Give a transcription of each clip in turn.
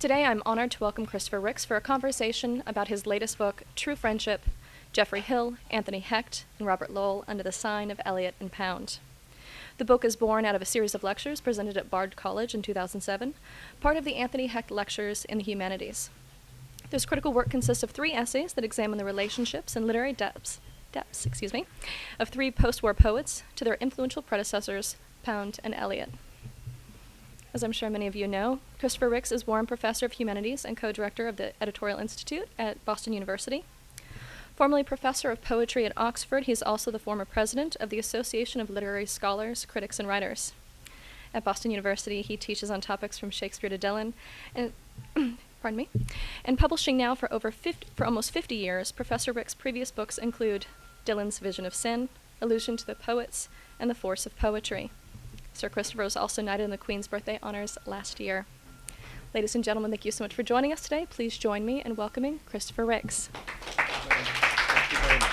Today I'm honored to welcome Christopher Ricks for a conversation about his latest book, True Friendship, Geoffrey Hill, Anthony Hecht, and Robert Lowell Under the Sign of Eliot and Pound. The book is born out of a series of lectures presented at Bard College in 2007, part of the Anthony Hecht Lectures in the Humanities. This critical work consists of 3 essays that examine the relationships and literary depths of 3 post-war poets to their influential predecessors, Pound and Eliot. As I'm sure many of you know, Christopher Ricks is Warren Professor of Humanities and co-director of the Editorial Institute at Boston University. Formerly Professor of Poetry at Oxford, he is also the former president of the Association of Literary Scholars, Critics, and Writers. At Boston University, he teaches on topics from Shakespeare to Dylan, and and publishing now for almost 50 years. Professor Ricks' previous books include Dylan's Vision of Sin, Allusion to the Poets, and The Force of Poetry. Sir Christopher was also knighted in the Queen's Birthday Honors last year. Ladies and gentlemen, thank you so much for joining us today. Please join me in welcoming Christopher Ricks. Thank you very much.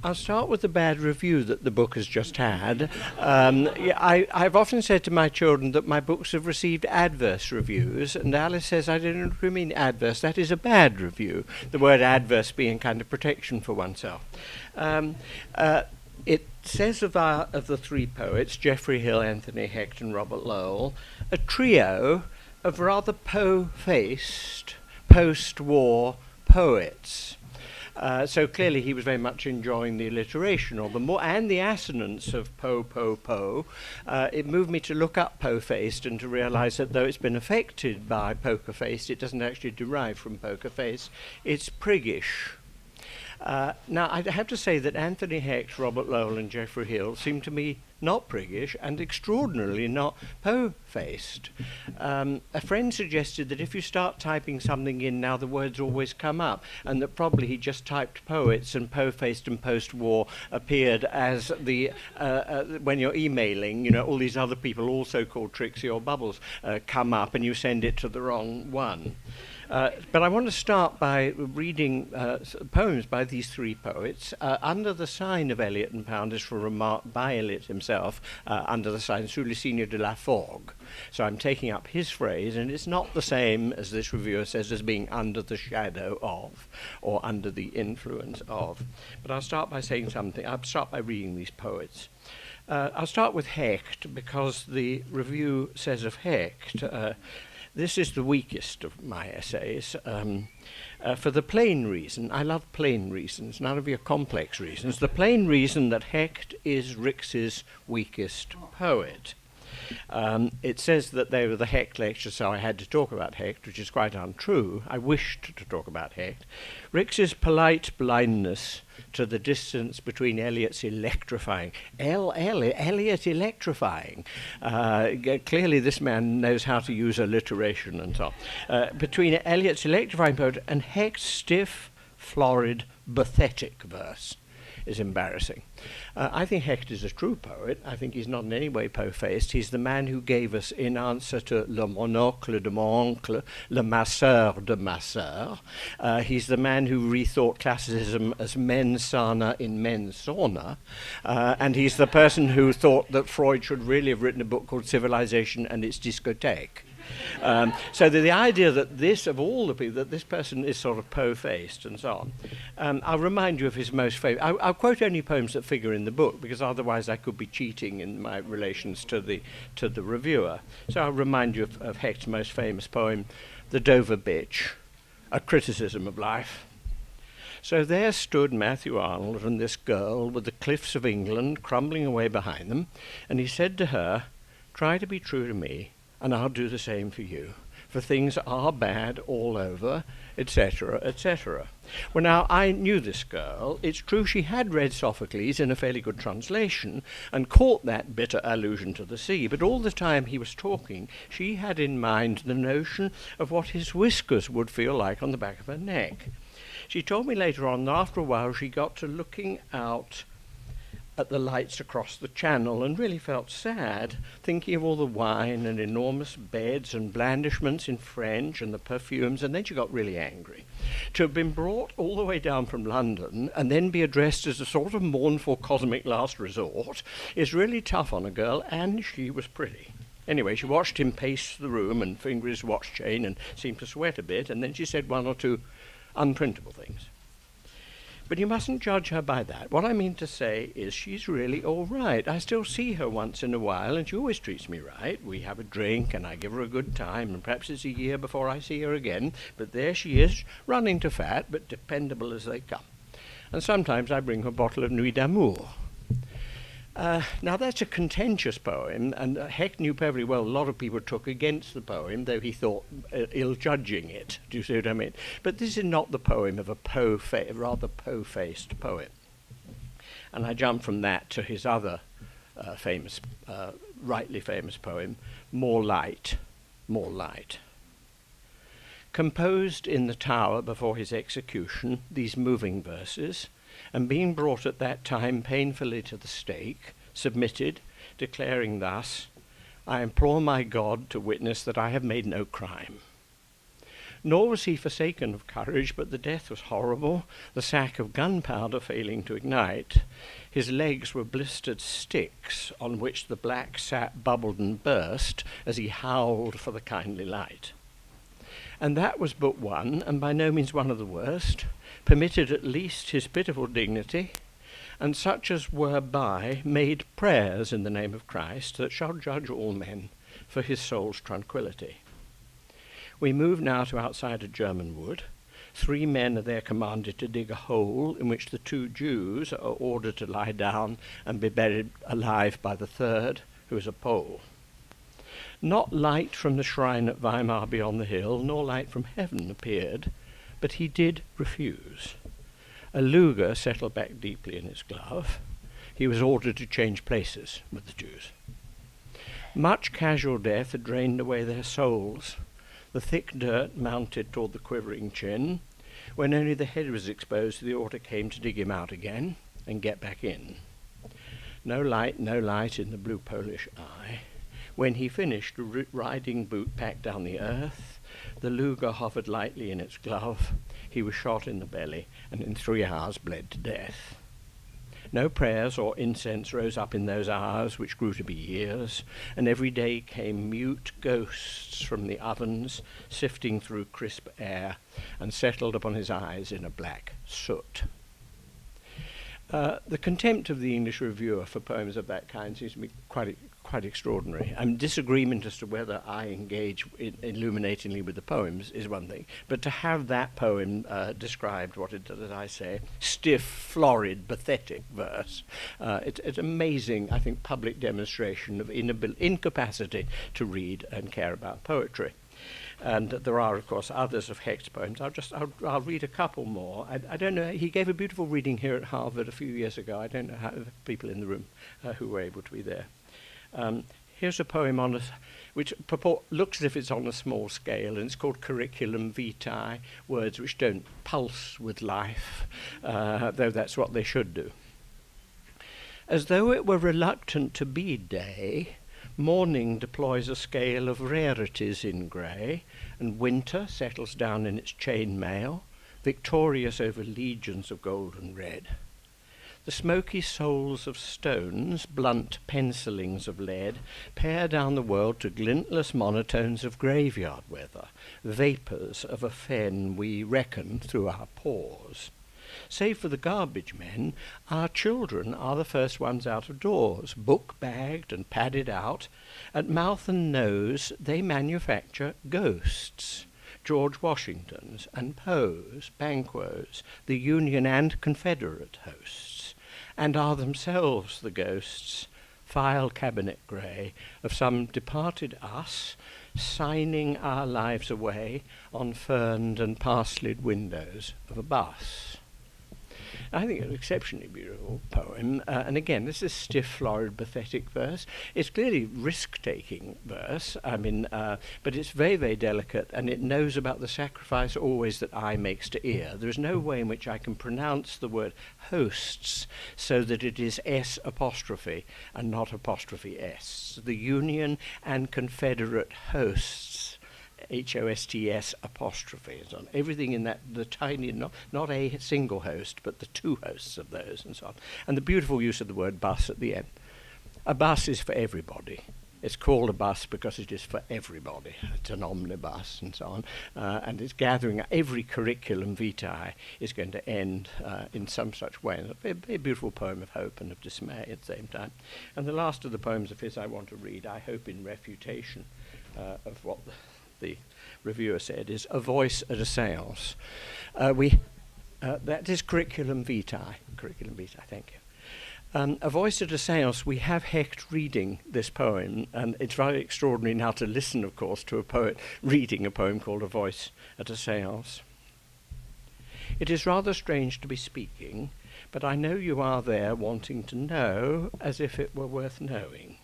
I'll start with the bad review that the book has just had. I've often said to my children that my books have received adverse reviews, and Alice says, I don't really mean adverse, that is a bad review, the word adverse being kind of protection for oneself. It says of the 3 poets, Geoffrey Hill, Anthony Hecht, and Robert Lowell, a trio of rather po-faced post-war poets. So clearly he was very much enjoying the alliteration or and the assonance of po, po, po. It moved me to look up po-faced and to realize that though it's been affected by poker-faced, it doesn't actually derive from poker-face. It's priggish. Now, I have to say that Anthony Hecht, Robert Lowell, and Geoffrey Hill seem to me not priggish and extraordinarily not po-faced. A friend suggested that if you start typing something in now, the words always come up, and that probably he just typed poets and po-faced and post-war appeared as the when you're emailing, you know, all these other people also called Trixie or Bubbles come up and you send it to the wrong one. But I want to start by reading poems by these 3 poets. Under the Sign of Eliot and Pound is for a remark by Eliot himself, under the sign sous le signe de la forgue. So I'm taking up his phrase, and it's not the same, as this reviewer says, as being under the shadow of, or under the influence of. But I'll start by saying something. I'll start by reading these poets. I'll start with Hecht, because the review says of Hecht, this is the weakest of my essays, for the plain reason, I love plain reasons, none of your complex reasons, the plain reason that Hecht is Ricks's weakest poet. It says that they were the Hecht lectures, so I had to talk about Hecht, which is quite untrue. I wished to talk about Hecht. Ricks's polite blindness to the distance between Eliot's electrifying, Eliot electrifying. Clearly this man knows how to use alliteration and so on. Between Eliot's electrifying poetry and Hecht's stiff, florid, pathetic verse is embarrassing. I think Hecht is a true poet. I think he's not in any way po-faced. He's the man who gave us, in answer to Le Monocle de mon oncle, Le Masseur de ma sœur. He's the man who rethought classicism as mens sana in mens sauna. And he's the person who thought that Freud should really have written a book called Civilization and its Discotheque. So the idea that this, of all the people, that this person is sort of po-faced and so on. I'll remind you of his most famous. I'll quote only poems that figure in the book, because otherwise I could be cheating in my relations to the reviewer. So I'll remind you of Hecht's most famous poem, The Dover Bitch, a criticism of life. So there stood Matthew Arnold and this girl with the cliffs of England crumbling away behind them, and he said to her, "Try to be true to me, and I'll do the same for you, for things are bad all over," etc., etc. Well, now, I knew this girl. It's true she had read Sophocles in a fairly good translation and caught that bitter allusion to the sea, but all the time he was talking, she had in mind the notion of what his whiskers would feel like on the back of her neck. She told me later on that after a while she got to looking out at the lights across the channel and really felt sad, thinking of all the wine and enormous beds and blandishments in French and the perfumes, and then she got really angry. To have been brought all the way down from London and then be addressed as a sort of mournful cosmic last resort is really tough on a girl, and she was pretty. Anyway, she watched him pace the room and finger his watch chain and seemed to sweat a bit, and then she said one or two unprintable things. But you mustn't judge her by that. What I mean to say is she's really all right. I still see her once in a while, and she always treats me right. We have a drink, and I give her a good time, and perhaps it's a year before I see her again. But there she is, running to fat, but dependable as they come. And sometimes I bring her a bottle of Nuit d'Amour. Now that's a contentious poem, and Hecht knew perfectly well a lot of people took against the poem, though he thought ill-judging it. Do you see what I mean? But this is not the poem of a rather po-faced poet. And I jump from that to his other rightly famous poem, More Light, More Light. Composed in the Tower before his execution, these moving verses, and being brought at that time painfully to the stake, submitted, declaring thus, I implore my God to witness that I have made no crime. Nor was he forsaken of courage, but the death was horrible, the sack of gunpowder failing to ignite. His legs were blistered sticks on which the black sap bubbled and burst as he howled for the kindly light. And that was but one, and by no means one of the worst, permitted at least his pitiful dignity, and such as were by made prayers in the name of Christ that shall judge all men for his soul's tranquillity. We move now to outside a German wood. 3 men are there commanded to dig a hole in which the 2 Jews are ordered to lie down and be buried alive by the 3rd, who is a Pole. Not light from the shrine at Weimar beyond the hill, nor light from heaven appeared, but he did refuse. A Luger settled back deeply in his glove. He was ordered to change places with the Jews. Much casual death had drained away their souls. The thick dirt mounted toward the quivering chin. When only the head was exposed, the order came to dig him out again and get back in. No light in the blue Polish eye. When he finished, a riding boot packed down the earth. The Luger hovered lightly in its glove. He was shot in the belly, and in 3 hours bled to death. No prayers or incense rose up in those hours, which grew to be years, and every day came mute ghosts from the ovens, sifting through crisp air, and settled upon his eyes in a black soot. The contempt of the English reviewer for poems of that kind seems to be quite extraordinary. Disagreement as to whether I engage illuminatingly with the poems is one thing, but to have that poem described, as I say, stiff, florid, pathetic verse, it's amazing, I think, public demonstration of incapacity to read and care about poetry. And there are, of course, others of Hecht's poems. I'll read a couple more. I don't know. He gave a beautiful reading here at Harvard a few years ago. I don't know how the people in the room who were able to be there. Here's a poem which looks as if it's on a small scale, and it's called Curriculum Vitae, words which don't pulse with life, though that's what they should do. As though it were reluctant to be day, morning deploys a scale of rarities in grey, and winter settles down in its chain mail, victorious over legions of gold and red. The smoky souls of stones, blunt pencilings of lead, pare down the world to glintless monotones of graveyard weather, vapours of a fen we reckon through our pores. Save for the garbage men, our children are the first ones out of doors, book-bagged and padded out. At mouth and nose they manufacture ghosts, George Washingtons and Poes, Banquos, the Union and Confederate hosts, and are themselves the ghosts, file cabinet grey, of some departed us, signing our lives away on ferned and parsleyed windows of a bus. I think an exceptionally beautiful poem. And again, this is stiff, florid, pathetic verse. It's clearly risk-taking verse. But it's very, very delicate, and it knows about the sacrifice always that eye makes to ear. There is no way in which I can pronounce the word hosts so that it is S apostrophe and not apostrophe S. The Union and Confederate hosts, HOSTS apostrophe, and so on. Everything in that, the tiny, not a single host, but the two hosts of those, and so on. And the beautiful use of the word bus at the end. A bus is for everybody. It's called a bus because it is for everybody. It's an omnibus and so on. And it's gathering every curriculum vitae is going to end in some such way. And a very beautiful poem of hope and of dismay at the same time. And the last of the poems of his I want to read, I hope in refutation of what the reviewer said, is A Voice at a Seance. That is curriculum vitae. Curriculum vitae, thank you. A Voice at a Seance, we have Hecht reading this poem, and it's rather extraordinary now to listen, of course, to a poet reading a poem called A Voice at a Seance. It is rather strange to be speaking, but I know you are there wanting to know as if it were worth knowing.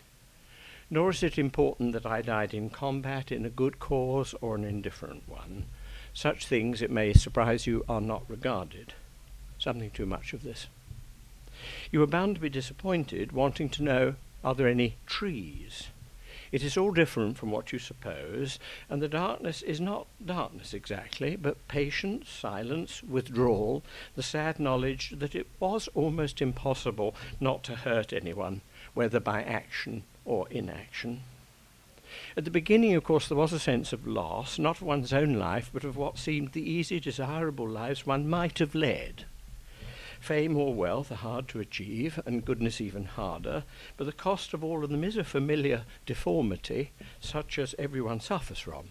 Nor is it important that I died in combat, in a good cause or an indifferent one. Such things, it may surprise you, are not regarded. Something too much of this. You are bound to be disappointed, wanting to know, are there any trees? It is all different from what you suppose, and the darkness is not darkness exactly, but patience, silence, withdrawal, the sad knowledge that it was almost impossible not to hurt anyone, whether by action or inaction. At the beginning, of course, there was a sense of loss, not of one's own life, but of what seemed the easy, desirable lives one might have led. Fame or wealth are hard to achieve, and goodness even harder, but the cost of all of them is a familiar deformity, such as everyone suffers from.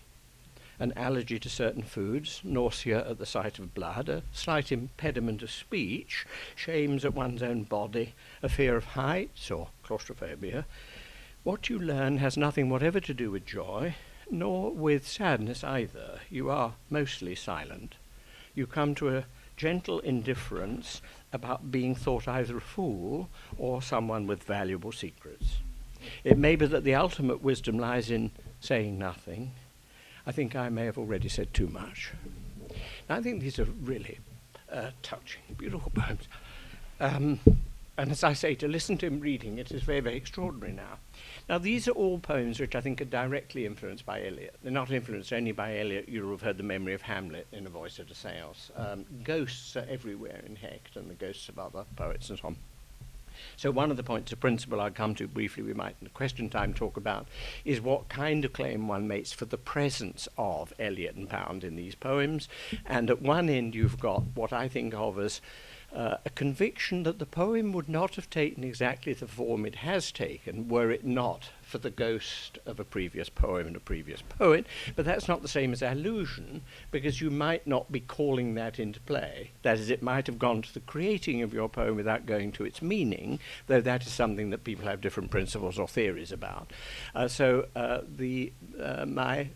An allergy to certain foods, nausea at the sight of blood, a slight impediment of speech, shames at one's own body, a fear of heights or claustrophobia. What you learn has nothing whatever to do with joy, nor with sadness either. You are mostly silent. You come to a gentle indifference about being thought either a fool or someone with valuable secrets. It may be that the ultimate wisdom lies in saying nothing. I think I may have already said too much. Now, I think these are really touching, beautiful poems. And as I say, to listen to him reading it is very, very extraordinary now. Now, these are all poems which I think are directly influenced by Eliot. They're not influenced only by Eliot. You'll have heard the memory of Hamlet in A Voice at a Seance. Ghosts are everywhere in Hecht, and the ghosts of other poets and so on. So one of the points of principle I'll come to briefly, we might in question time talk about, is what kind of claim one makes for the presence of Eliot and Pound in these poems. And at one end you've got what I think of as a conviction that the poem would not have taken exactly the form it has taken were it not for the ghost of a previous poem and a previous poet, but that's not the same as allusion, because you might not be calling that into play. That is, it might have gone to the creating of your poem without going to its meaning, though that is something that people have different principles or theories about. My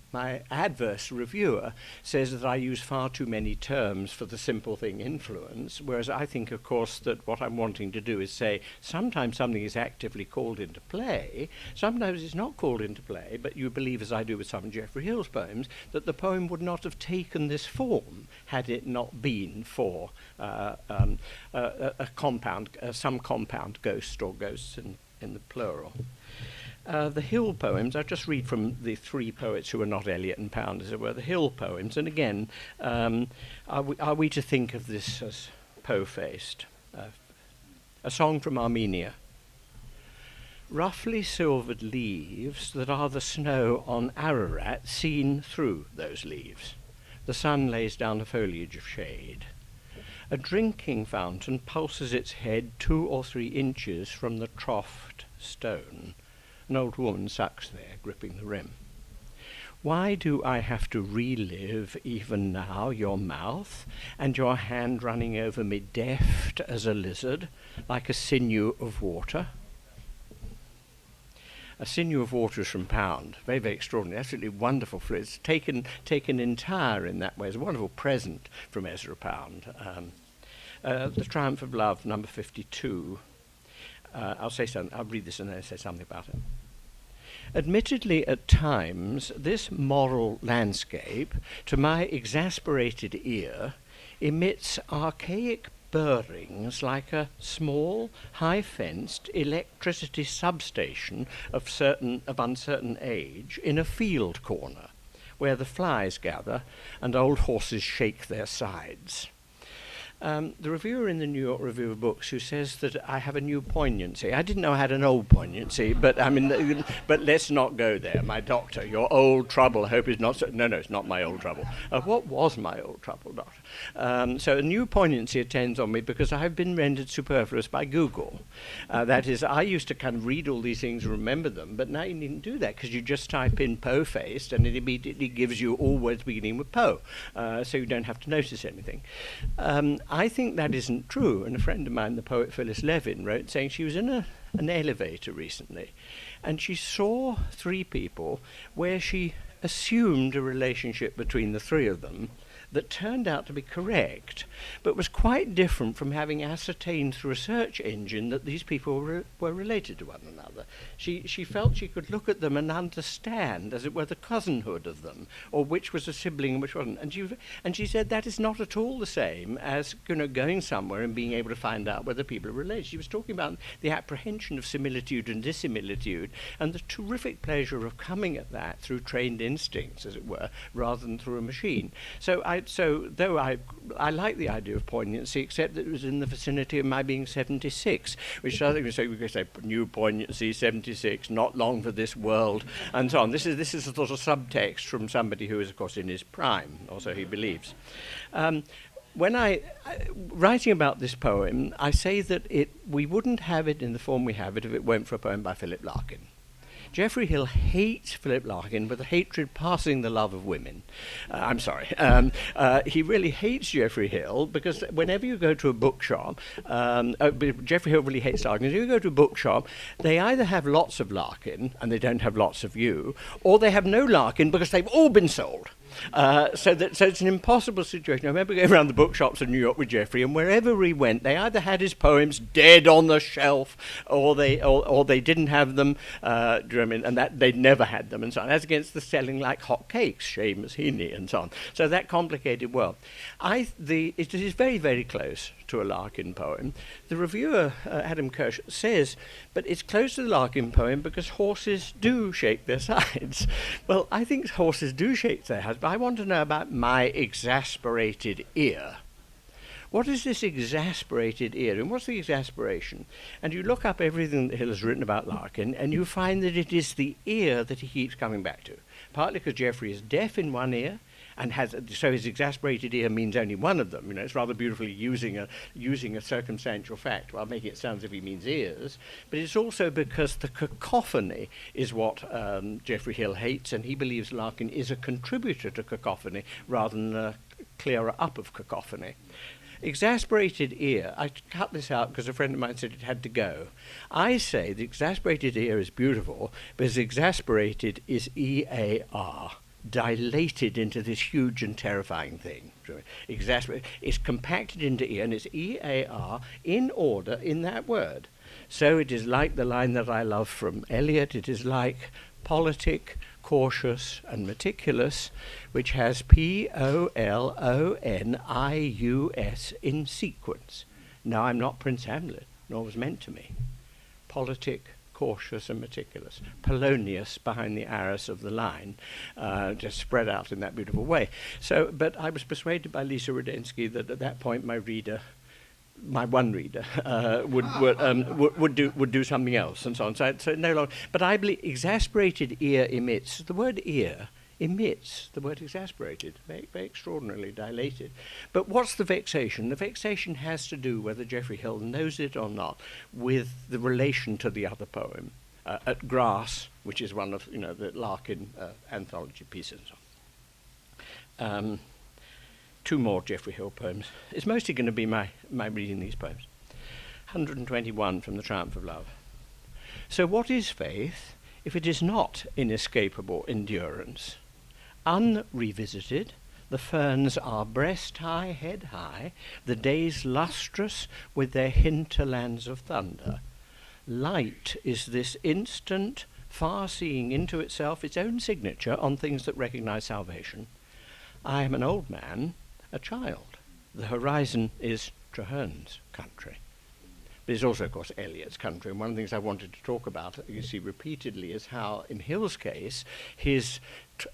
adverse reviewer says that I use far too many terms for the simple thing influence, whereas I think, of course, that what I'm wanting to do is say sometimes something is actively called into play, sometimes it's not called into play, but you believe, as I do with some of Geoffrey Hill's poems, that the poem would not have taken this form had it not been for some compound ghost or ghosts in the plural. The Hill poems, I'll just read from the three poets who are not Eliot and Pound, as it were, the Hill poems. And again, are we to think of this as po-faced? A song from Armenia. Roughly silvered leaves that are the snow on Ararat seen through those leaves. The sun lays down the foliage of shade. A drinking fountain pulses its head 2 or 3 inches from the troughed stone. An old woman sucks there, gripping the rim. Why do I have to relive even now your mouth and your hand running over me deft as a lizard, like a sinew of water? A sinew of water is from Pound. Very, very extraordinary. Absolutely wonderful. It's taken entire in that way. It's a wonderful present from Ezra Pound. The Triumph of Love, number 52. I'll say something. I'll read this and then say something about it. Admittedly, at times, this moral landscape, to my exasperated ear, emits archaic burrings like a small, high-fenced electricity substation of uncertain age in a field corner, where the flies gather and old horses shake their sides. The reviewer in the New York Review of Books who says that I have a new poignancy. I didn't know I had an old poignancy, but I mean, but let's not go there. My doctor, your old trouble, I hope is not so. No, it's not my old trouble. What was my old trouble, doctor? So a new poignancy attends on me because I've been rendered superfluous by Google. That is, I used to kind of read all these things and remember them, but now you needn't do that because you just type in Poe-faced and it immediately gives you all words beginning with Poe, so you don't have to notice anything. I think that isn't true, and a friend of mine, the poet Phyllis Levin, wrote saying she was in an elevator recently, and she saw three people where she assumed a relationship between the three of them that turned out to be correct, but was quite different from having ascertained through a search engine that these people were related to one another. She felt she could look at them and understand, as it were, the cousinhood of them, or which was a sibling and which wasn't. And she said that is not at all the same as going somewhere and being able to find out whether people are related. She was talking about the apprehension of similitude and dissimilitude, and the terrific pleasure of coming at that through trained instincts, as it were, rather than through a machine. So though I like the idea of poignancy, except that it was in the vicinity of my being 76, which I think we could say new poignancy, 76, not long for this world, and so on. This is a sort of subtext from somebody who is, of course, in his prime, or so he believes. When writing about this poem, I say that we wouldn't have it in the form we have it if it weren't for a poem by Philip Larkin. Geoffrey Hill hates Philip Larkin with a hatred passing the love of women. I'm sorry. He really hates Geoffrey Hill because whenever you go to a bookshop, Geoffrey Hill really hates Larkin. If you go to a bookshop, they either have lots of Larkin and they don't have lots of you, or they have no Larkin because they've all been sold. So it's an impossible situation. I remember going around the bookshops in New York with Geoffrey, and wherever we went, they either had his poems dead on the shelf, or they didn't have them. Do you know what I mean? And that they'd never had them, and so on. As against the selling like hot cakes, Seamus Heaney, and so on. So that complicated world. It is very, very close to a Larkin poem. The reviewer, Adam Kirsch, says, but it's close to the Larkin poem because horses do shake their sides. Well, I think horses do shake their sides, but I want to know about my exasperated ear. What is this exasperated ear, and what's the exasperation? And you look up everything that Hill has written about Larkin, and you find that it is the ear that he keeps coming back to. Partly because Geoffrey is deaf in one ear, and so his exasperated ear means only one of them. You know, it's rather beautifully using a circumstantial fact while making it sound as if he means ears. But it's also because the cacophony is what Geoffrey Hill hates, and he believes Larkin is a contributor to cacophony rather than a clearer up of cacophony. Exasperated ear, I cut this out because a friend of mine said it had to go. I say the exasperated ear is beautiful because exasperated is EAR. Dilated into this huge and terrifying thing. It's compacted into ear, and it's EAR in order in that word. So it is like the line that I love from Eliot. It is like politic, cautious, and meticulous, which has POLONIUS in sequence. Now I'm not Prince Hamlet, nor was meant to me. Politic, cautious and meticulous. Polonius behind the arras of the line, just spread out in that beautiful way. So, but I was persuaded by Lisa Rudensky that at that point my one reader, would do something else, and so on. So no longer. But I believe exasperated ear emits. The word ear emits the word exasperated, very, very extraordinarily dilated. But what's the vexation? The vexation has to do, whether Geoffrey Hill knows it or not, with the relation to the other poem, At Grass, which is one of the Larkin anthology pieces. Two more Geoffrey Hill poems. It's mostly going to be my reading these poems. 121 from The Triumph of Love. So what is faith if it is not inescapable endurance? Unrevisited, The ferns are breast high, head high, the days lustrous with their hinterlands of thunder. Light is this instant, far-seeing into itself, its own signature on things that recognize salvation. I am an old man, a child. The horizon is Traherne's country. But it's also, of course, Eliot's country. And one of the things I wanted to talk about, you see, repeatedly, is how, in Hill's case, his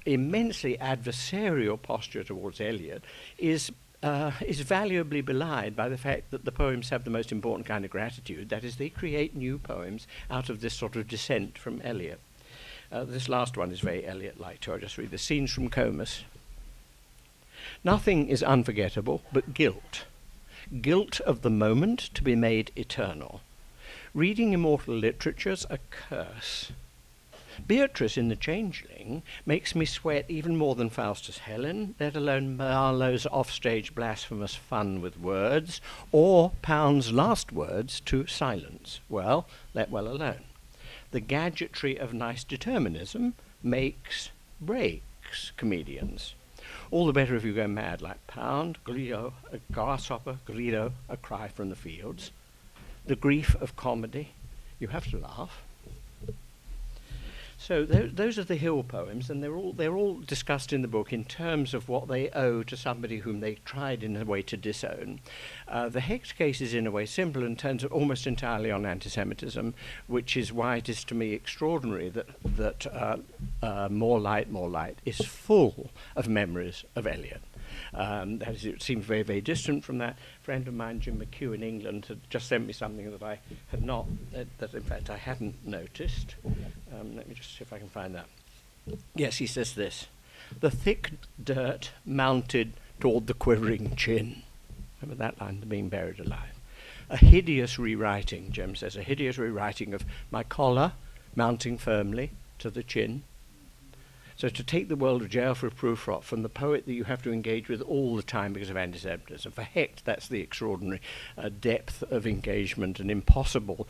immensely adversarial posture towards Eliot is valuably belied by the fact that the poems have the most important kind of gratitude. That is, they create new poems out of this sort of descent from Eliot. This last one is very Eliot-like too. I'll just read the scenes from Comus. Nothing is unforgettable but guilt. Guilt of the moment to be made eternal. Reading immortal literature's a curse. Beatrice in The Changeling makes me sweat even more than Faustus' Helen, let alone Marlowe's offstage blasphemous fun with words, or Pound's last words to silence. Well, let well alone. The gadgetry of nice determinism breaks comedians. All the better if you go mad, like Pound, Guido, a grasshopper, Guido, a cry from the fields. The grief of comedy. You have to laugh. So those are the Hill poems, and they're all discussed in the book in terms of what they owe to somebody whom they tried in a way to disown. The Hecht case is in a way simple and turns almost entirely on anti-Semitism, which is why it is to me extraordinary that More Light is full of memories of Eliot. That is, it seems very, very distant from that. A friend of mine, Jim McHugh in England, had just sent me something that I had not, that in fact I hadn't noticed. Let me just see if I can find that. Yes, he says this. The thick dirt mounted toward the quivering chin. Remember that line, the being buried alive. A hideous rewriting, Jem says, a hideous rewriting of my collar mounting firmly to the chin. So to take the world of Geoffrey Prufrock from the poet that you have to engage with all the time because of anti-Semitism, for Hecht that's the extraordinary depth of engagement and impossible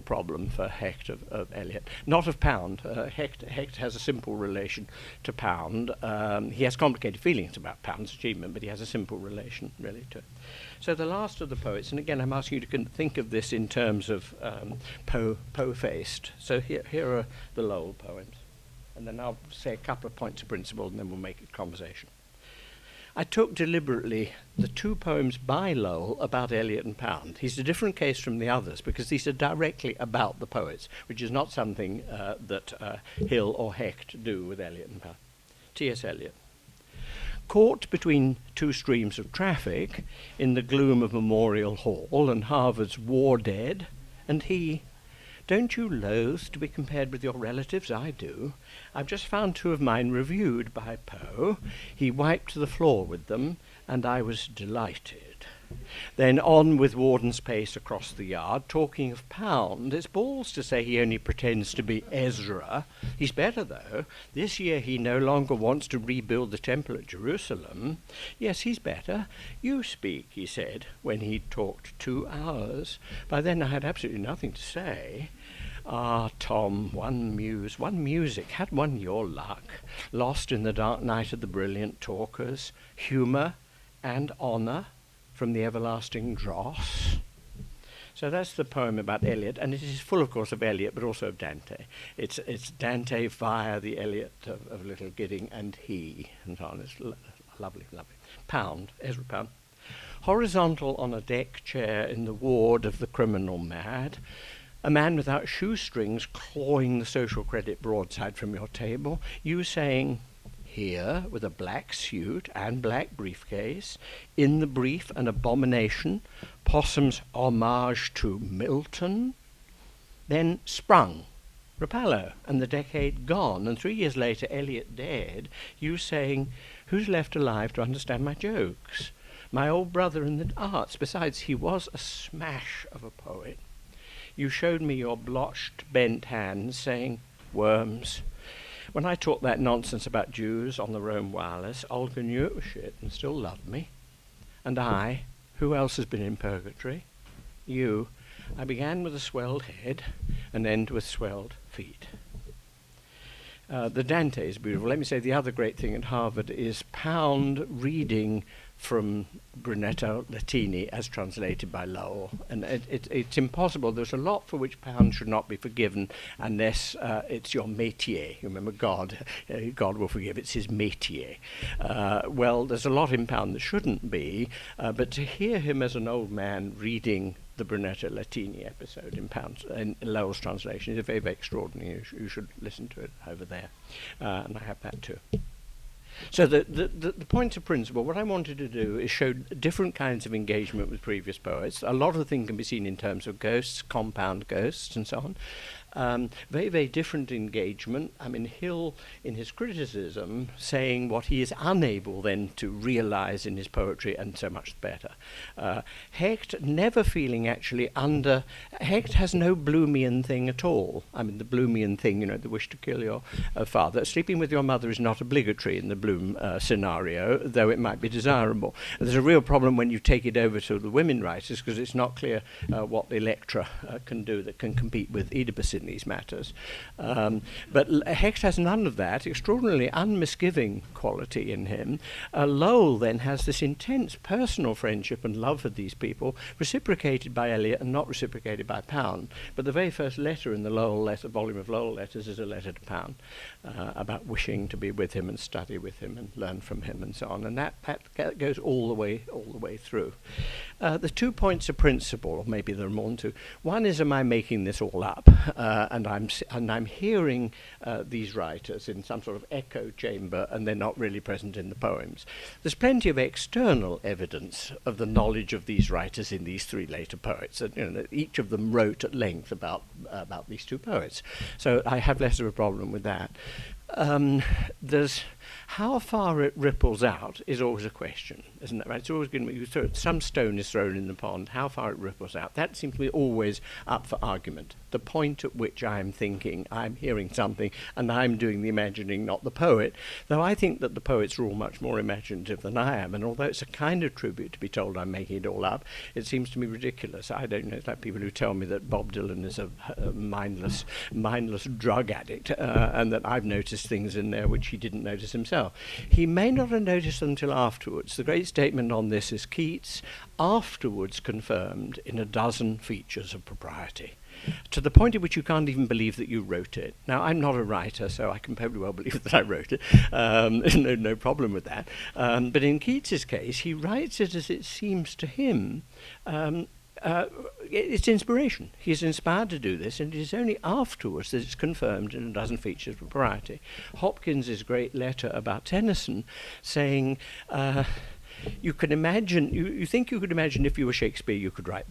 problem for Hecht of Eliot. Not of Pound. Hecht has a simple relation to Pound. He has complicated feelings about Pound's achievement, but he has a simple relation really to it. So the last of the poets, and again I'm asking you to think of this in terms of Poe-faced. So here are the Lowell poems. And then I'll say a couple of points of principle, and then we'll make it conversation. I took deliberately the two poems by Lowell about Eliot and Pound. He's a different case from the others because these are directly about the poets, which is not something that Hill or Hecht do with Eliot and Pound. T.S. Eliot. Caught between two streams of traffic in the gloom of Memorial Hall and Harvard's war dead, and he... Don't you loathe to be compared with your relatives? I do. I've just found two of mine reviewed by Poe. He wiped the floor with them, and I was delighted. Then on with Warden's pace across the yard, talking of Pound. It's balls to say he only pretends to be Ezra. He's better, though. This year he no longer wants to rebuild the temple at Jerusalem. Yes, he's better. You speak, he said, when he'd talked 2 hours. By then I had absolutely nothing to say. Ah, Tom, one music, had one your luck, lost in the dark night of the brilliant talkers, humour and honour from the everlasting dross. So that's the poem about Eliot, and it is full, of course, of Eliot, but also of Dante. It's Dante via the Eliot of Little Gidding and he, and so on. It's lovely, lovely. Pound, Ezra Pound. Horizontal on a deck chair in the ward of the criminal mad, a man without shoestrings clawing the social credit broadside from your table, you saying, here, with a black suit and black briefcase, in the brief an abomination, Possum's homage to Milton, then sprung, Rapallo, and the decade gone, and 3 years later Eliot dead, you saying, who's left alive to understand my jokes? My old brother in the arts. Besides, he was a smash of a poet. You showed me your blotched, bent hands, saying, worms. When I talked that nonsense about Jews on the Rome Wireless, Olga knew it was shit and still loved me. And I, who else has been in purgatory? You. I began with a swelled head and end with swelled feet. The Dante is beautiful. Let me say the other great thing at Harvard is Pound reading from Brunetto Latini as translated by Lowell. And it's impossible. There's a lot for which Pound should not be forgiven unless it's your métier. Remember, God will forgive. It's his métier. Well, there's a lot in Pound that shouldn't be, but to hear him as an old man reading the Brunetto Latini episode in Lowell's translation is very, very extraordinary. You should listen to it over there. And I have that too. So the point of principle, what I wanted to do is show different kinds of engagement with previous poets. A lot of the things can be seen in terms of ghosts, compound ghosts, and so on. Very, very different engagement. I mean, Hill, in his criticism, saying what he is unable then to realize in his poetry, and so much the better. Hecht never feeling actually under... Hecht has no Bloomian thing at all. I mean, the Bloomian thing, the wish to kill your father. Sleeping with your mother is not obligatory in the Bloom scenario, though it might be desirable. There's a real problem when you take it over to the women writers, because it's not clear what Electra can do that can compete with Oedipus in these matters. But Hecht has none of that, extraordinarily unmisgiving quality in him. Lowell then has this intense personal friendship and love for these people, reciprocated by Eliot and not reciprocated by Pound. But the very first letter in the volume of Lowell letters is a letter to Pound about wishing to be with him and study with him and learn from him and so on. And that goes all the way through. The 2 points of principle, or maybe there are more than two. One is, am I making this all up? And I'm hearing these writers in some sort of echo chamber, and they're not really present in the poems. There's plenty of external evidence of the knowledge of these writers in these three later poets. And, each of them wrote at length about these two poets. So I have less of a problem with that. There's how far it ripples out is always a question, isn't it? Right? It's always going to be some stone is thrown in the pond. How far it ripples out, that seems to be always up for argument. The point at which I'm thinking, I'm hearing something, and I'm doing the imagining, not the poet. Though I think that the poets are all much more imaginative than I am, and although it's a kind of tribute to be told I'm making it all up, it seems to me ridiculous. I don't know. It's like people who tell me that Bob Dylan is a mindless drug addict, and that I've noticed things in there which he didn't notice himself. He may not have noticed them until afterwards. The great statement on this is Keats afterwards confirmed in 12 features of propriety, to the point at which you can't even believe that you wrote it. Now, I'm not a writer, so I can perfectly well believe that I wrote it. No problem with that. But in Keats's case, he writes it as it seems to him. It's inspiration. He's inspired to do this, and it is only afterwards that it's confirmed in 12 features of propriety. Hopkins's great letter about Tennyson saying, you can imagine, you think you could imagine if you were Shakespeare you could write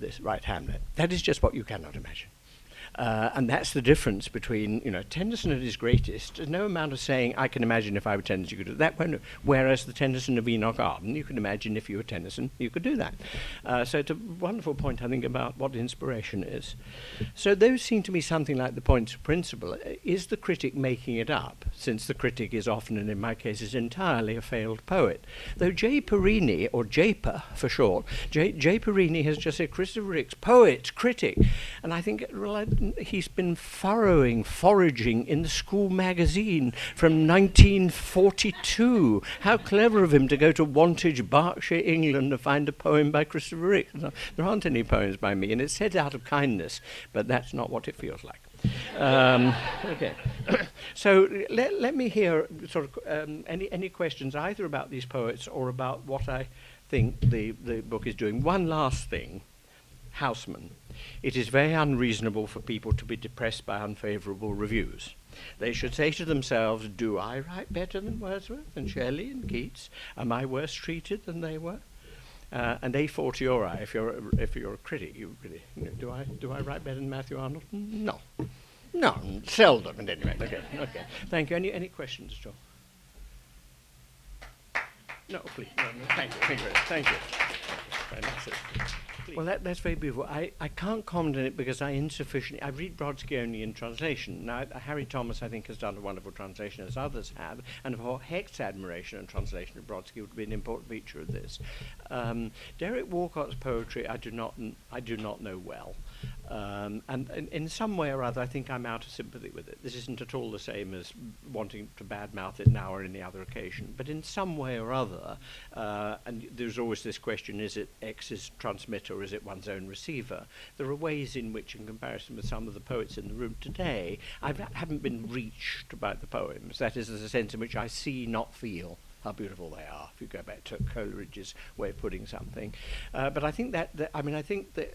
Hamlet. That is just what you cannot imagine. And that's the difference between, Tennyson at his greatest. There's no amount of saying, I can imagine if I were Tennyson, you could do that. Whereas the Tennyson of Enoch Arden, you can imagine if you were Tennyson, you could do that. So it's a wonderful point, I think, about what inspiration is. So those seem to me something like the points of principle. Is the critic making it up, since the critic is often, and in my case, is entirely a failed poet? Though J. Perini, or JPA for short, J. Perini has just said, Christopher Ricks, poet, critic. And I think, he's been foraging in the school magazine from 1942. How clever of him to go to Wantage, Berkshire, England, to find a poem by Christopher Ricks. No, there aren't any poems by me, and it's said out of kindness, but that's not what it feels like. Okay. So let me hear sort of any questions either about these poets or about what I think the book is doing. One last thing. Houseman. It is very unreasonable for people to be depressed by unfavourable reviews. They should say to themselves, do I write better than Wordsworth and Shelley and Keats? Am I worse treated than they were? And a fortiori, if you're a critic, you really, do I write better than Matthew Arnold? No, seldom. At any rate. Okay. Thank you. Any questions, John? No, please. No, thank you. Very nice. Well, that's very beautiful. I can't comment on it because I read Broadsky only in translation. Now, Harry Thomas, I think, has done a wonderful translation, as others have, and for Hecht's admiration and translation of Broadsky would be an important feature of this. Derek Walcott's poetry I do not know well. And in some way or other, I think I'm out of sympathy with it. This isn't at all the same as wanting to badmouth it now or any other occasion. But in some way or other, and there's always this question, is it X's transmitter or is it one's own receiver? There are ways in which, in comparison with some of the poets in the room today, I haven't been reached by the poems. That is, there's a sense in which I see, not feel how beautiful they are, if you go back to Coleridge's way of putting something. But I think that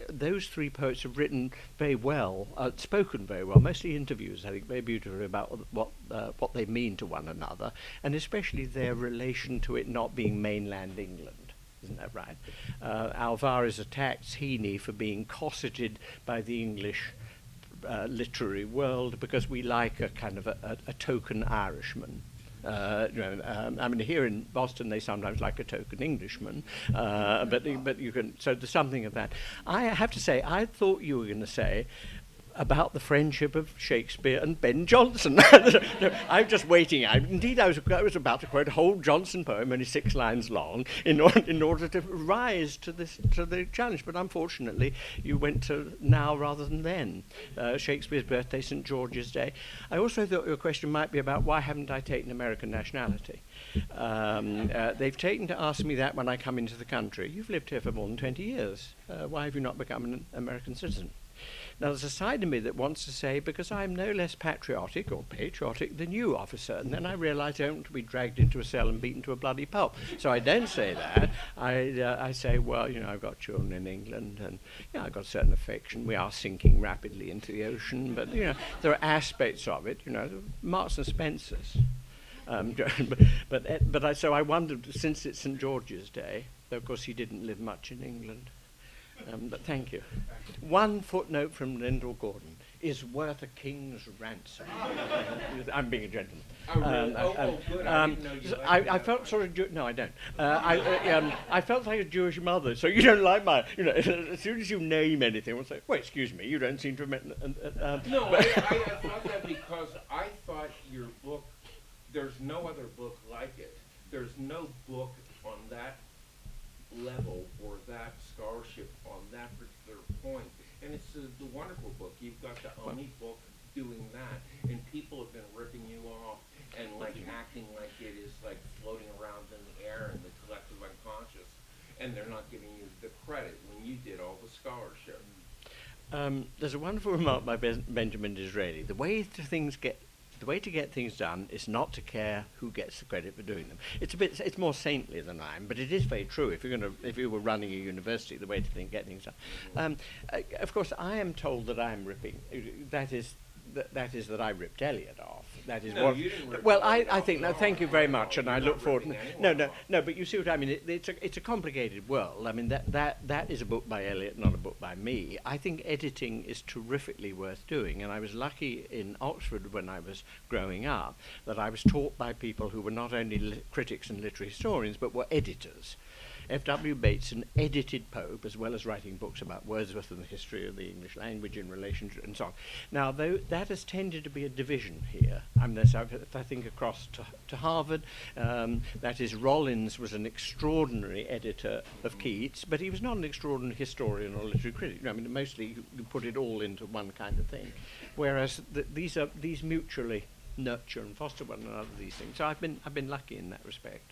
those three poets have written very well, spoken very well, mostly interviews, I think, very beautifully about what they mean to one another, and especially their relation to it not being mainland England. Isn't that right? Alvarez attacks Heaney for being cosseted by the English literary world because we like a kind of a token Irishman. Here in Boston they sometimes like a token Englishman, but you can. So there's something of that. I have to say, I thought you were going to say about the friendship of Shakespeare and Ben Jonson. No, I'm just waiting. Indeed, I was about to quote a whole Jonson poem, only 6 lines long, in order to rise to the challenge. But unfortunately, you went to now rather than then. Shakespeare's birthday, St. George's Day. I also thought your question might be about why haven't I taken American nationality? They've taken to ask me that when I come into the country. You've lived here for more than 20 years. Why have you not become an American citizen? Now, there's a side of me that wants to say, because I'm no less patriotic than you, officer, and then I realise I don't want to be dragged into a cell and beaten to a bloody pulp. So I don't say that. I say, well, I've got children in England, and I've got a certain affection. We are sinking rapidly into the ocean, but there are aspects of it. Marks and Spencers. So I wondered, since it's St. George's Day, though of course he didn't live much in England. But thank you. One footnote from Lyndall Gordon is worth a king's ransom. I'm being a gentleman. Oh, really? Good. I didn't know you I felt sort of... no, I don't. I felt like a Jewish mother, so you don't like my... as soon as you name anything, we'll say, well, excuse me, you don't seem to... No, I thought that because I thought your book, there's no other book like it. There's no book on that level or that scholarship on that particular point, and it's a wonderful book. You've got the only book doing that, and people have been ripping you off and acting like it is floating around in the air in the collective unconscious, and they're not giving you the credit when you did all the scholarship. There's a wonderful remark by Benjamin Disraeli. The way to get things done is not to care who gets the credit for doing them. It's more saintly than I am, but it is very true. If you were running a university, the way to get things done. Of course, I am told that I'm ripping. That is that I ripped Eliot off. That is no, what. You didn't rip Well, Eliot I off. think. No, thank you very much, and I look forward. No, but you see what I mean. It's a complicated world. I mean that is a book by Eliot, not a book by me. I think editing is terrifically worth doing, and I was lucky in Oxford when I was growing up that I was taught by people who were not only critics and literary historians but were editors. F.W. Bateson edited Pope, as well as writing books about Wordsworth and the history of the English language in relation to and so on. Now, though that has tended to be a division here. I mean, I think across to Harvard, that is, Rollins was an extraordinary editor of Keats, but he was not an extraordinary historian or literary critic. I mean, mostly you put it all into one kind of thing. Whereas these mutually nurture and foster one another, these things. So I've been lucky in that respect.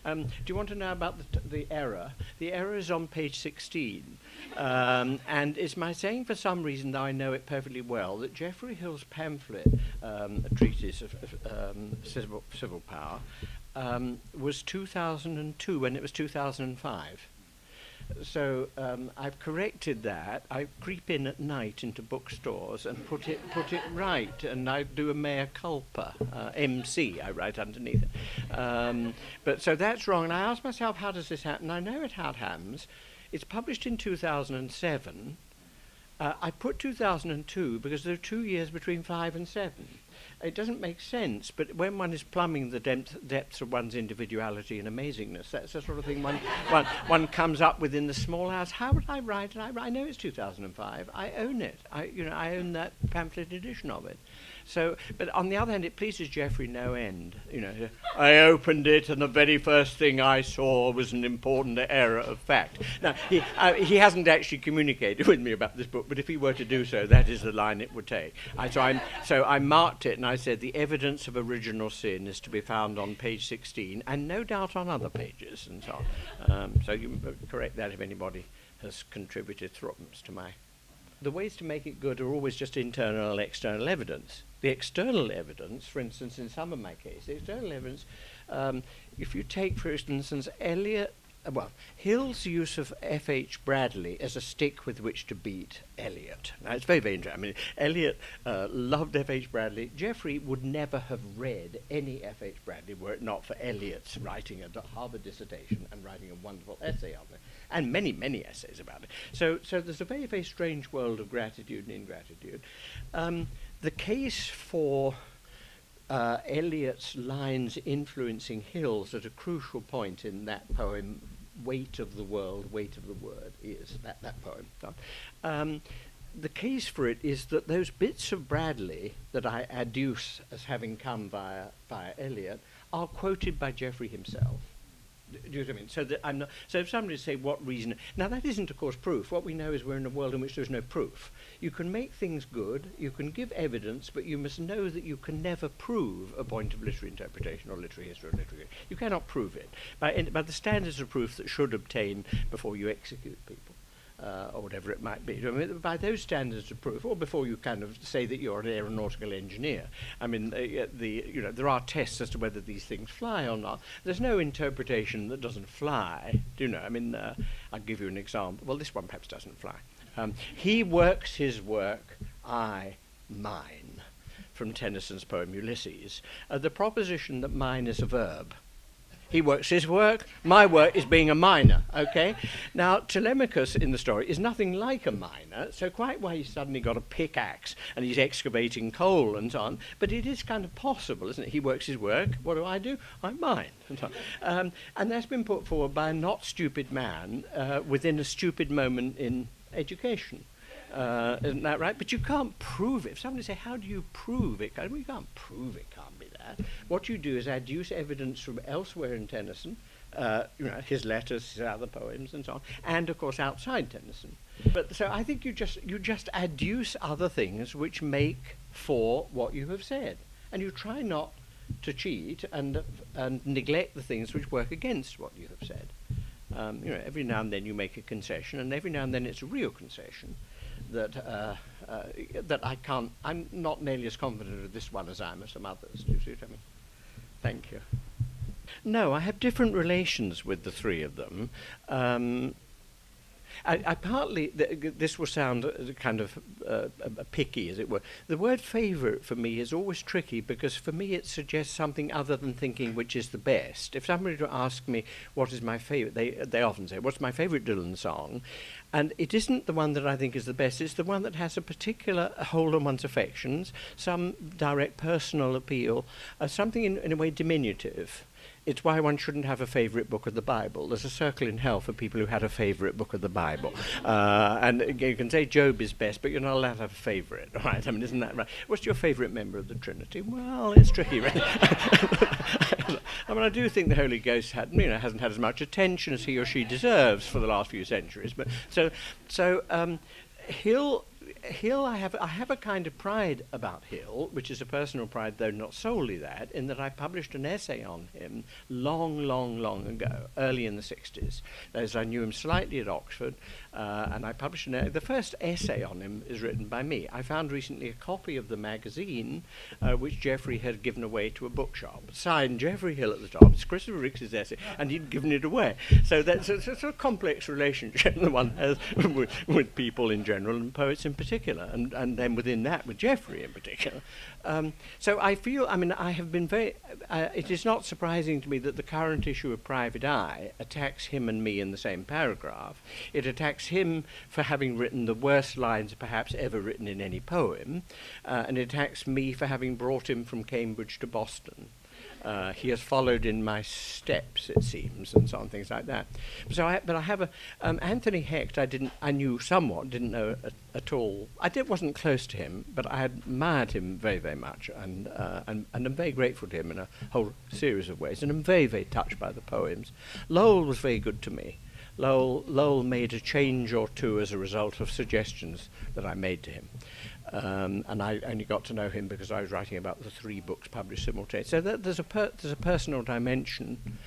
Do you want to know about the error? The error is on page 16, and it's my saying for some reason, though I know it perfectly well, that Geoffrey Hill's pamphlet, a treatise of civil power, was 2002 when it was 2005. So I've corrected that. I creep in at night into bookstores and put it right, and I do a mea culpa, MC, I write underneath it. But so that's wrong, and I ask myself, how does this happen? I know it how it happens. It's published in 2007. I put 2002 because there are 2 years between 5 and 7. It doesn't make sense, but when one is plumbing the depths of one's individuality and amazingness, that's the sort of thing one comes up with in the small hours. How would I write it? I know it's 2005. I own it. I own that pamphlet edition of it. So, but on the other hand, it pleases Geoffrey no end. I opened it, and the very first thing I saw was an important error of fact. Now, he hasn't actually communicated with me about this book, but if he were to do so, that is the line it would take. So I marked it, and I said the evidence of original sin is to be found on page 16, and no doubt on other pages, and so on. So you correct that if anybody has contributed threepence to my. The ways to make it good are always just internal and external evidence. The external evidence, for instance, in some of my cases, the external evidence, if you take, for instance, Hill's use of F.H. Bradley as a stick with which to beat Eliot. Now, it's very, very interesting. I mean, Eliot loved F.H. Bradley. Geoffrey would never have read any F.H. Bradley were it not for Eliot's writing a Harvard dissertation and writing a wonderful essay on it, and many, many essays about it. So there's a very, very strange world of gratitude and ingratitude. The case for Eliot's lines influencing Hill's at a crucial point in that poem, Weight of the World, Weight of the Word, is that poem. The case for it is that those bits of Bradley that I adduce as having come via Eliot are quoted by Geoffrey himself. Do you know what I mean? So that I'm not. So if somebody say what reason, now that isn't, of course, proof. What we know is we're in a world in which there's no proof. You can make things good, you can give evidence, but you must know that you can never prove a point of literary interpretation or literary history or literary. You cannot prove it by the standards of proof that should obtain before you execute people. Or whatever it might be. I mean, by those standards of proof, or before you kind of say that you're an aeronautical engineer. I mean, there are tests as to whether these things fly or not. There's no interpretation that doesn't fly. Do you know? I mean, I'll give you an example. Well, this one perhaps doesn't fly. He works his work, I mine, from Tennyson's poem Ulysses. The proposition that mine is a verb. He works his work, my work is being a miner, okay? Now, Telemachus in the story is nothing like a miner, so quite why he's suddenly got a pickaxe and he's excavating coal and so on, but it is kind of possible, isn't it? He works his work, what do? I mine, and so on. And that's been put forward by a not stupid man within a stupid moment in education. Isn't that right? But you can't prove it. If somebody say, how do you prove it? Well, you can't prove it, can't be that. What you do is adduce evidence from elsewhere in Tennyson, his letters, his other poems, and so on, and of course outside Tennyson. But so I think you just adduce other things which make for what you have said, and you try not to cheat and neglect the things which work against what you have said. Every now and then you make a concession, and every now and then it's a real concession. That I'm not nearly as confident of this one as I am of some others. Do you see what I mean? Thank you. No, I have different relations with the three of them. I partly, this will sound kind of picky, as it were. The word favourite for me is always tricky because for me it suggests something other than thinking which is the best. If somebody were to ask me what is my favourite, they often say, what's my favourite Dylan song? And it isn't the one that I think is the best, it's the one that has a particular hold on one's affections, some direct personal appeal, something in a way diminutive. It's why one shouldn't have a favourite book of the Bible. There's a circle in hell for people who had a favourite book of the Bible. And you can say Job is best, but you're not allowed to have a favourite, right? I mean, isn't that right? What's your favourite member of the Trinity? Well, it's tricky, right? I mean, I do think the Holy Ghost hasn't had as much attention as he or she deserves for the last few centuries. But so Hill, I have a kind of pride about Hill, which is a personal pride, though not solely that, in that I published an essay on him long ago, early in the 60s. As I knew him slightly at Oxford, and I published the first essay on him is written by me. I found recently a copy of the magazine, which Geoffrey had given away to a bookshop, signed Geoffrey Hill at the top. It's Christopher Ricks's essay, and he'd given it away. So that's a sort of complex relationship the one has with people in general and poets in in particular, and then within that with Geoffrey in particular. So I feel, I mean, I have been very, it is not surprising to me that the current issue of Private Eye attacks him and me in the same paragraph. It attacks him for having written the worst lines perhaps ever written in any poem, and it attacks me for having brought him from Cambridge to Boston. He has followed in my steps, it seems, and so on, things like that. So I have a Anthony Hecht. I knew somewhat, didn't know at all. wasn't close to him, but I admired him very, very much, and I'm very grateful to him in a whole series of ways. And I'm very, very touched by the poems. Lowell was very good to me. Lowell made a change or two as a result of suggestions that I made to him. And I only got to know him because I was writing about the 3 books published simultaneously. So there's a personal dimension,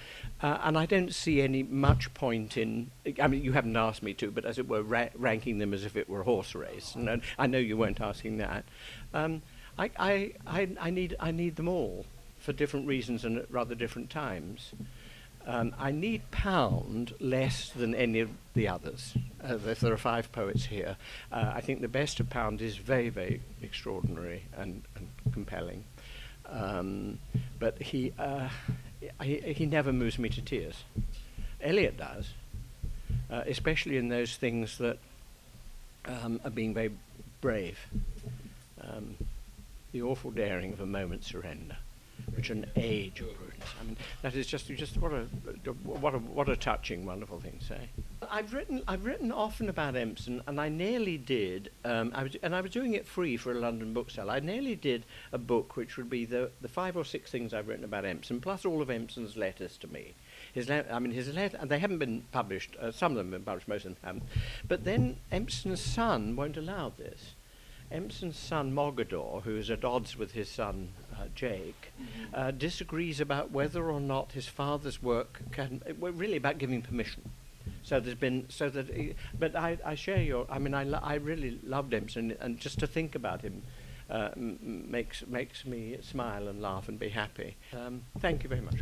and I don't see any much point in. I mean, you haven't asked me to, but as it were, ranking them as if it were a horse race. And I know you weren't asking that. I need them all for different reasons and at rather different times. I need Pound less than any of the others. If there are 5 poets here, I think the best of Pound is very, very extraordinary and compelling. But he never moves me to tears. Eliot does, especially in those things that are being very brave. The awful daring of a moment's surrender, which an age of prudence. I mean, that is just what a touching, wonderful thing to say. I've written often about Empson, and I nearly did. I was doing it free for a London bookseller. I nearly did a book which would be the 5 or 6 things I've written about Empson, plus all of Empson's letters to me. His letter, and they haven't been published. Some of them have been published, most of them haven't. But then Empson's son won't allow this. Empson's son Mogador, who is at odds with his son Jake, disagrees about whether or not his father's work can. Really about giving permission. So there's been but I share your. I mean, I really loved Empson, and just to think about him makes me smile and laugh and be happy. Thank you very much.